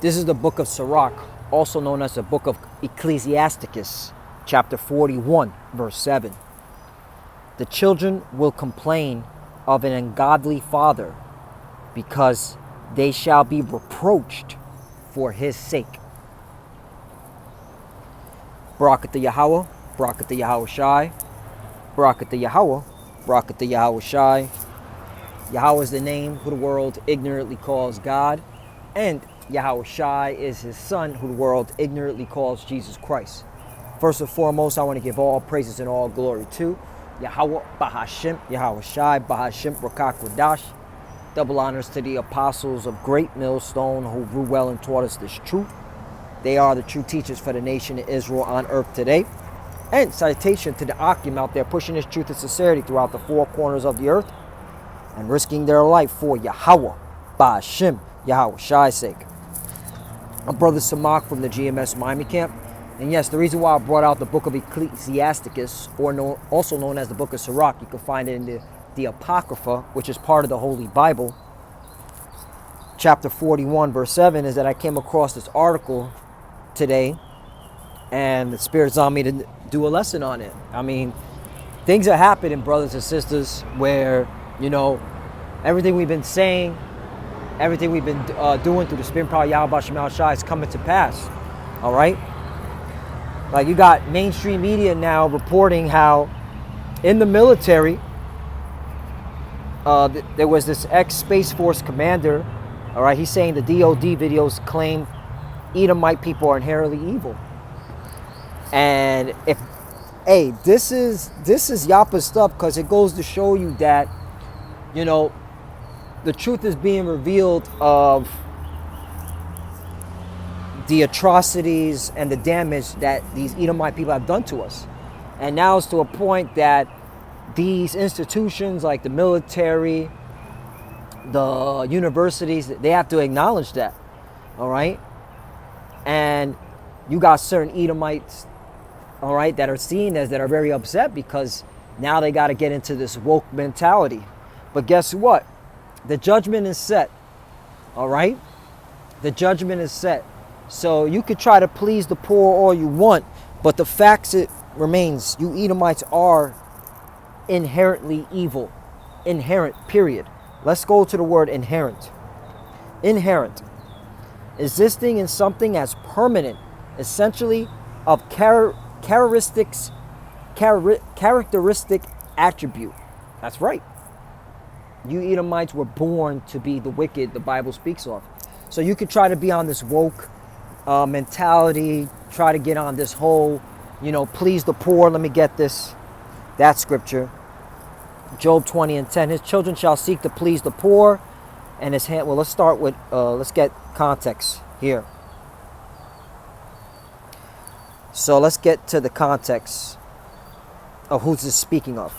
This is the book of Sirach, also known as the book of Ecclesiasticus, chapter 41, verse 7. The children will complain of an ungodly father because they shall be reproached for his sake. Barakat Yahweh, Barakat Yahweh Shai, Barakat Yahweh, Barakat Yahweh Shai. Yahweh is the name who the world ignorantly calls God, and Yahweh Shai is his son who the world ignorantly calls Jesus Christ. First and foremost, I want to give all praises and all glory to Yahweh Bahashim, Yahweh Shai, Bahashim Rakak Radash. Double honors to the apostles of Great Millstone who grew well and taught us this truth. They are the true teachers for the nation of Israel on earth today. And citation to the Akim out there pushing this truth and sincerity throughout the four corners of the earth and risking their life for Yahweh Bahashim, Yahweh Shai's sake. I'm Brother Samak from the GMS Miami camp. And yes, the reason why I brought out the book of Ecclesiasticus, also known as the book of Sirach, you can find it in the Apocrypha, which is part of the Holy Bible, chapter 41, verse 7, is that I came across this article today, and the Spirit's on me to do a lesson on it. I mean, things are happening, brothers and sisters, where, everything we've been saying, everything we've been doing through the Spirit power Yahweh Shemal Shai is coming to pass. All right? Like, you got mainstream media now reporting how in the military, there was this ex-Space Force commander, all right, he's saying the DOD videos claim Edomite people are inherently evil. And this is Yappa stuff, because it goes to show you that, the truth is being revealed of the atrocities and the damage that these Edomite people have done to us. And now it's to a point that these institutions like the military, the universities, they have to acknowledge that, all right? And you got certain Edomites, all right, that are seen as, that are very upset because now they got to get into this woke mentality. But guess what? The judgment is set, all right? The judgment is set. So you could try to please the poor all you want, but the facts it remains, you Edomites are inherently evil. Inherent, period. Let's go to the word inherent. Inherent. Existing in something as permanent, essentially of characteristic attribute. That's right. You Edomites were born to be the wicked the Bible speaks of. So you could try to be on this woke mentality, try to get on this whole, please the poor. Let me get that scripture. Job 20:10. His children shall seek to please the poor, and his hand. Well, let's start with, let's get context here. So let's get to the context of who's this speaking of.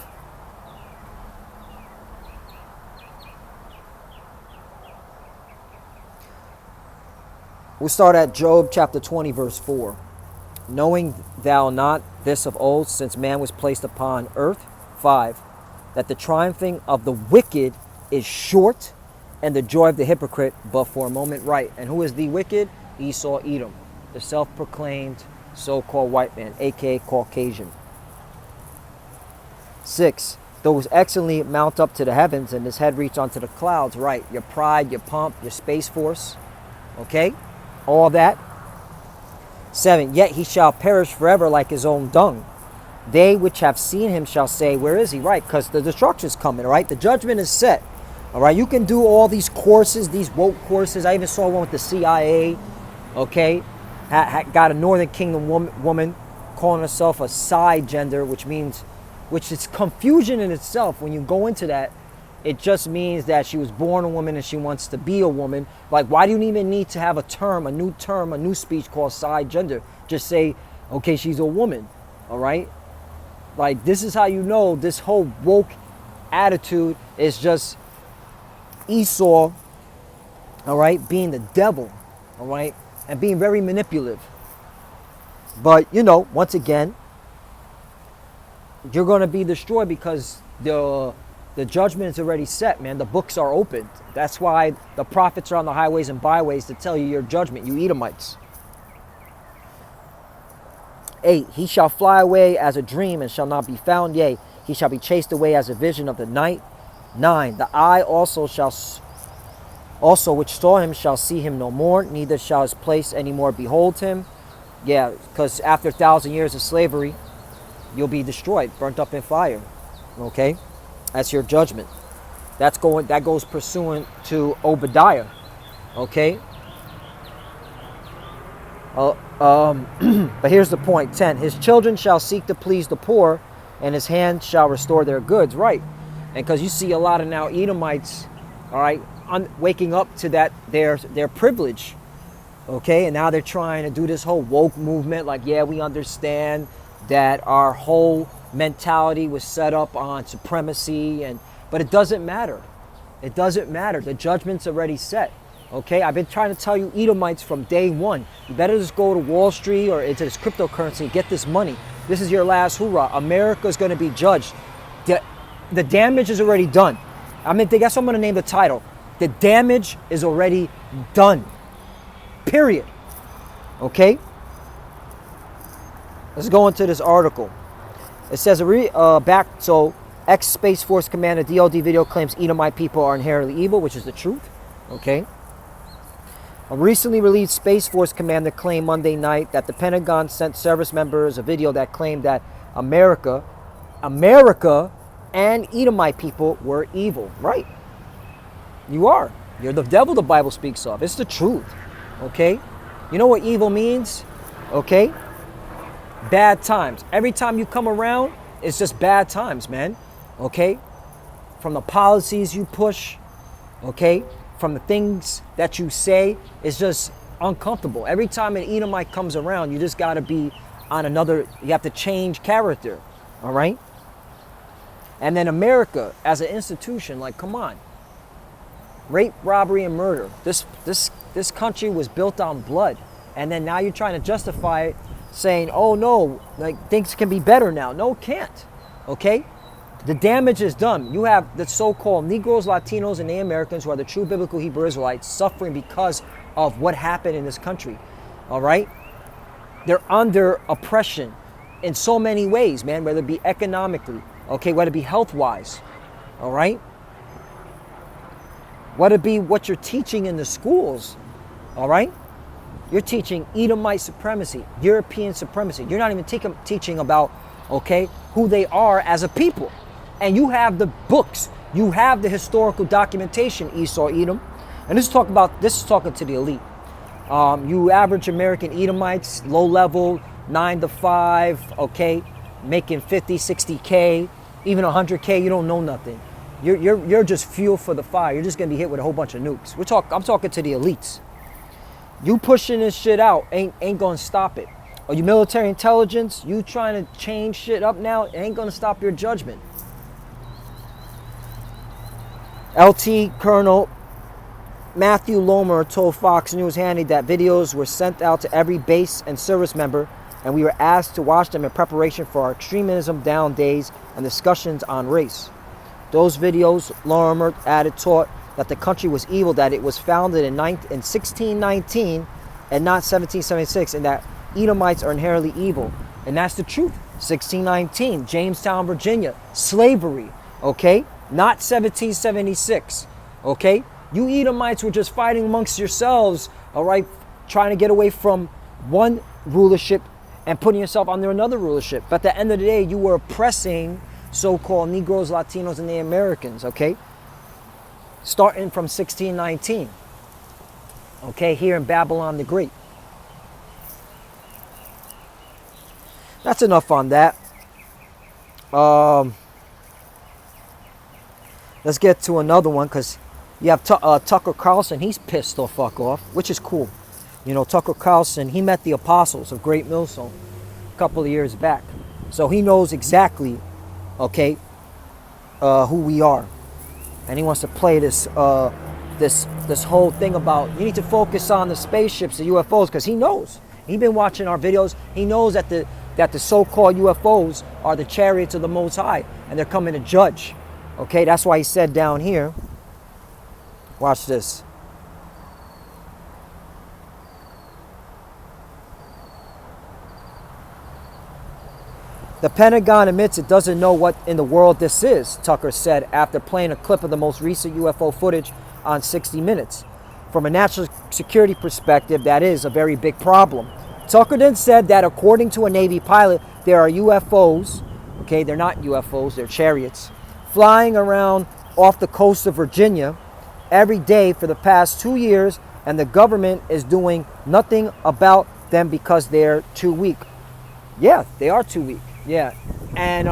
We'll start at Job chapter 20, verse 4. Knowing thou not this of old, since man was placed upon earth? 5. That the triumphing of the wicked is short, and the joy of the hypocrite but for a moment right. And who is the wicked? Esau, Edom, the self-proclaimed so-called white man, aka Caucasian. 6. Those excellently mount up to the heavens, and his head reach onto the clouds. Right, your pride, your pomp, your Space Force, okay? All that. 7. Yet he shall perish forever like his own dung. They which have seen him shall say, where is he? Right, because the destruction's coming, right? The judgment is set. All right, you can do all these courses, these woke courses. I even saw one with the CIA, okay? Got a Northern Kingdom woman calling herself a side gender, which is confusion in itself. When you go into that, it just means that she was born a woman and she wants to be a woman. Like, why do you even need to have a new speech called side gender? Just say, okay, she's a woman, all right? Like, this is how you know this whole woke attitude is just Esau, all right, being the devil, all right, and being very manipulative. But, once again, you're going to be destroyed because the The judgment is already set, man. The books are opened. That's why the prophets are on the highways and byways to tell you your judgment, you Edomites. 8, he shall fly away as a dream and shall not be found. Yea, he shall be chased away as a vision of the night. 9, the eye also which saw him shall see him no more, neither shall his place any more behold him. Yeah, because after 1,000 years of slavery, you'll be destroyed, burnt up in fire. Okay, that's your judgment. That goes pursuant to Obadiah. Okay. But here's the point. 10, his children shall seek to please the poor, and his hand shall restore their goods. Right, and because you see a lot of now Edomites, all right, waking up to that their privilege. Okay, and now they're trying to do this whole woke movement. Like, yeah, we understand that our whole mentality was set up on supremacy, but it doesn't matter. It doesn't matter. The judgment's already set. Okay, I've been trying to tell you Edomites from day one. You better just go to Wall Street or into this cryptocurrency and get this money. This is your last hoorah. America's going to be judged. The damage is already done. I mean, that's what I'm going to name the title. The damage is already done. Period. Okay? Let's go into this article. It says, ex-Space Force Commander DOD video claims Edomite people are inherently evil, which is the truth. Okay? A recently released Space Force commander claimed Monday night that the Pentagon sent service members a video that claimed that America and Edomite people were evil. Right? You are. You're the devil the Bible speaks of. It's the truth. Okay? You know what evil means? Okay? Bad times. Every time you come around, it's just bad times, man. Okay? From the policies you push, okay? From the things that you say, it's just uncomfortable. Every time an Edomite comes around, you just got to be on another, you have to change character, all right? And then America as an institution, like, come on. Rape, robbery, and murder. This country was built on blood. And then now you're trying to justify it, saying, oh no, like things can be better now. No, it can't. Okay? The damage is done. You have the so-called Negroes, Latinos, and Native Americans who are the true biblical Hebrew Israelites suffering because of what happened in this country. All right? They're under oppression in so many ways, man, whether it be economically, okay, whether it be health-wise, all right? Whether it be what you're teaching in the schools, all right? You're teaching Edomite supremacy, European supremacy. You're not even teaching about, okay, who they are as a people. And you have the books. You have the historical documentation, Esau, Edom. And this is talking to the elite. You average American Edomites, low level, 9 to 5, okay, making 50, 60K, even 100K, you don't know nothing. You're just fuel for the fire. You're just gonna be hit with a whole bunch of nukes. I'm talking to the elites. You pushing this shit out ain't gonna stop it. Or you military intelligence, you trying to change shit up now, it ain't gonna stop your judgment. LT Colonel Matthew Lomer told Fox News Handy that videos were sent out to every base and service member, and we were asked to watch them in preparation for our extremism down days and discussions on race. Those videos, Lomer added, taught that the country was evil, that it was founded in 1619 and not 1776, and that Edomites are inherently evil. And that's the truth. 1619, Jamestown, Virginia, slavery, okay? Not 1776, okay? You Edomites were just fighting amongst yourselves, all right, trying to get away from one rulership and putting yourself under another rulership. But at the end of the day, you were oppressing so-called Negroes, Latinos, and Native Americans, okay? Starting from 1619, okay, here in Babylon the Great. That's enough on that. Let's get to another one, because you have Tucker Carlson. He's pissed the fuck off, which is cool. You know, Tucker Carlson, he met the apostles of Great Millstone a couple of years back. So he knows exactly, okay, who we are. And he wants to play this this whole thing about you need to focus on the spaceships, the UFOs, because he knows. He's been watching our videos. He knows that the so-called UFOs are the chariots of the Most High, and they're coming to judge. Okay, that's why he said down here, watch this. The Pentagon admits it doesn't know what in the world this is, Tucker said after playing a clip of the most recent UFO footage on 60 Minutes. From a national security perspective, that is a very big problem. Tucker then said that according to a Navy pilot, there are UFOs, okay, they're not UFOs, they're chariots, flying around off the coast of Virginia every day for the past 2 years, and the government is doing nothing about them because they're too weak. Yeah, they are too weak. Yeah, and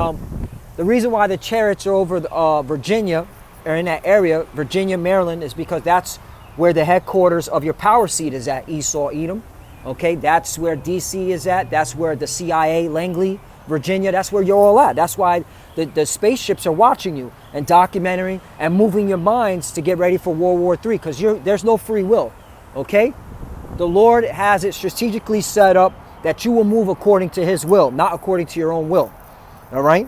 the reason why the chariots are over Virginia, or in that area, Virginia, Maryland, is because that's where the headquarters of your power seat is at, Esau, Edom. Okay, that's where DC is at. That's where the CIA, Langley, Virginia, that's where you're all at. That's why the spaceships are watching you and documenting and moving your minds to get ready for World War III, because there's no free will, okay? The Lord has it strategically set up that you will move according to his will, not according to your own will, all right?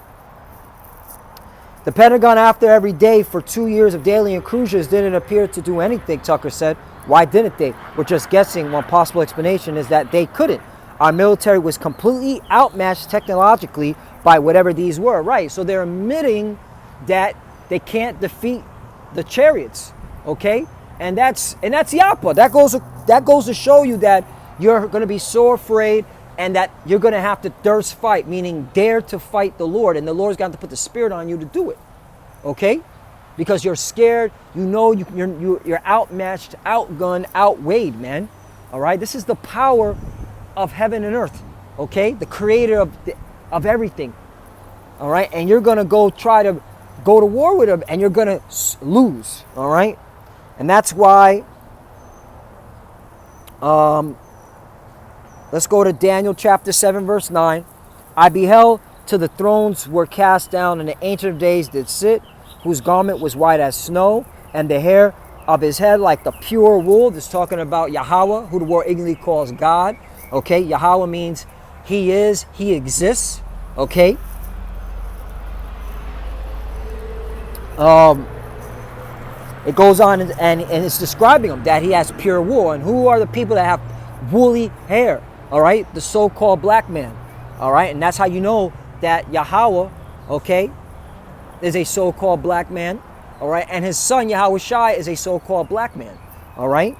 The Pentagon, after every day for 2 years of daily intrusions, didn't appear to do anything, Tucker said. Why didn't they? We're just guessing. One possible explanation is that they couldn't. Our military was completely outmatched technologically by whatever these were, right? So they're admitting that they can't defeat the chariots, okay? And that's Yapa. That goes to show you that you're going to be so afraid and that you're going to have to thirst fight, meaning dare to fight the Lord. And the Lord's got to put the spirit on you to do it, okay? Because you're scared, you know you're outmatched, outgunned, outweighed, man. All right? This is the power of heaven and earth, okay? The creator of everything, all right? And you're going to try to go to war with him, and you're going to lose, all right? And that's why, let's go to Daniel chapter 7, verse 9. I beheld till the thrones were cast down, and the Ancient of Days did sit, whose garment was white as snow, and the hair of his head like the pure wool. This is talking about Yahweh, who the world ignorantly calls God. Okay, Yahweh means he is, he exists. Okay. It goes on and it's describing him, that he has pure wool. And who are the people that have woolly hair? All right, the so-called black man. All right, and that's how you know that Yahweh, okay, is a so-called black man. All right, and his son Yahweh Shai is a so-called black man. All right,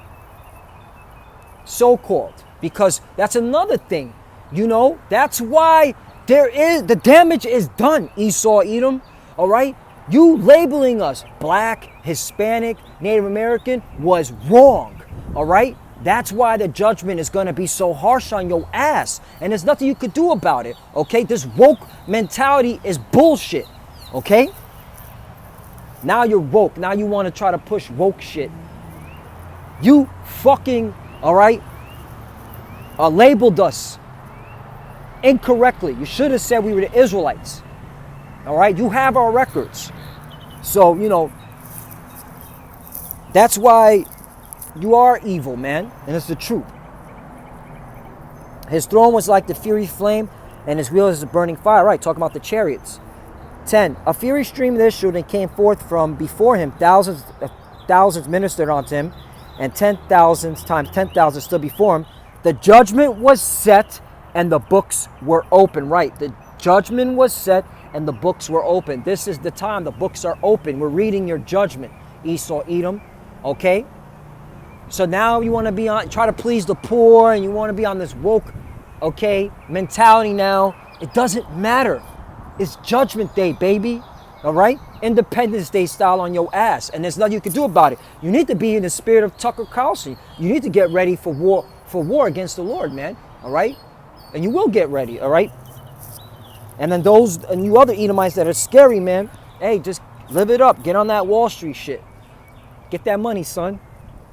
so-called, because that's another thing. You know, that's why the damage is done, Esau, Edom. All right, you labeling us black, Hispanic, Native American was wrong. All right, that's why the judgment is going to be so harsh on your ass, and there's nothing you could do about it. Okay, this woke mentality is bullshit. Okay, now you're woke. Now you want to try to push woke shit. You fucking, all right, labeled us incorrectly. You should have said we were the Israelites. All right, you have our records. So, you know, that's why you are evil, man, and it's the truth. His throne was like the fiery flame, and his wheels is a burning fire. Right, talking about the chariots. 10. A fiery stream issued and came forth from before him. Thousands ministered unto him, and 10,000 times 10,000 stood before him. The judgment was set, and the books were open. Right, the judgment was set, and the books were open. This is the time the books are open. We're reading your judgment, Esau, Edom. Okay? So now you want to try to please the poor, and you want to be on this woke, okay, mentality now. It doesn't matter. It's Judgment Day, baby. All right? Independence Day style on your ass. And there's nothing you can do about it. You need to be in the spirit of Tucker Carlson. You need to get ready for war against the Lord, man. All right? And you will get ready, all right? And then those and you other Edomites that are scary, man, hey, just live it up. Get on that Wall Street shit. Get that money, son.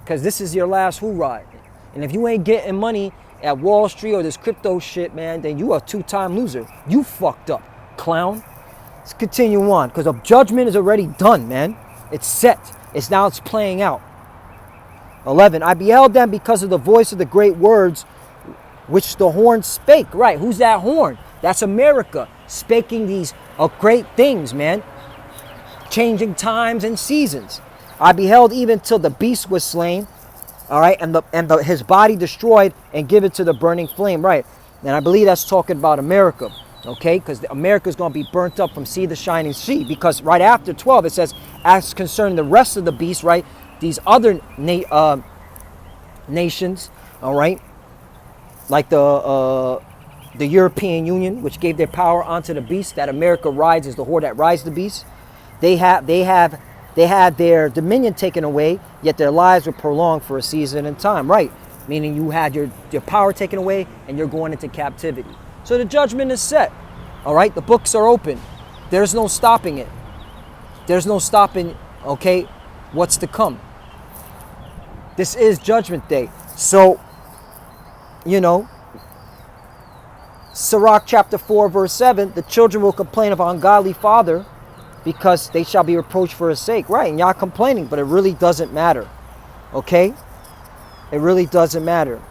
Because this is your last hoorah. And if you ain't getting money at Wall Street or this crypto shit, man, then you are a two-time loser. You fucked up, clown. Let's continue on, because the judgment is already done, man. It's set. It's playing out. 11. I beheld them because of the voice of the great words which the horn spake. Right, who's that horn? That's America, speaking these great things, man. changing times and seasons. I beheld even till the beast was slain, all right, and his body destroyed and given to the burning flame, right? And I believe that's talking about America, okay? Because America is going to be burnt up from sea to shining sea. Because right after 12, it says, as concerning the rest of the beasts, right? These other nations, all right, like the European Union, which gave their power onto the beast, that America rides is the whore that rides the beast. They had their dominion taken away, yet their lives were prolonged for a season and time, right? Meaning you had your power taken away and you're going into captivity. So the judgment is set, all right? The books are open. There's no stopping it. There's no stopping, okay, what's to come. This is Judgment Day. So, you know, Sirach chapter 4, verse 7, the children will complain of an ungodly father because they shall be reproached for his sake. Right, and y'all complaining, but it really doesn't matter. Okay? It really doesn't matter.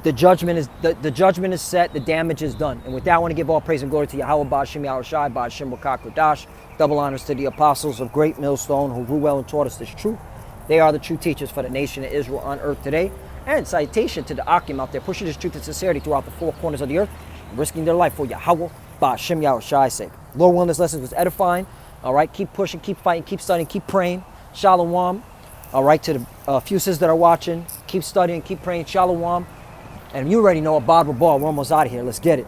The judgment is set, the damage is done. And with that, I want to give all praise and glory to Yahweh, Ba'ashim Yahushai, Ba'ashim Rakak. Double honors to the apostles of Great Millstone who grew well and taught us this truth. They are the true teachers for the nation of Israel on earth today. And citation to the Akim out there pushing this truth and sincerity throughout the four corners of the earth, and risking their life for Yahweh, Ba'ashim Yahushai's sake. Lord willing, this lesson was edifying. All right, keep pushing, keep fighting, keep studying, keep praying. Shalom. All right, to the few sisters that are watching, keep studying, keep praying. Shalom. And you already know about the ball. We're almost out of here. Let's get it.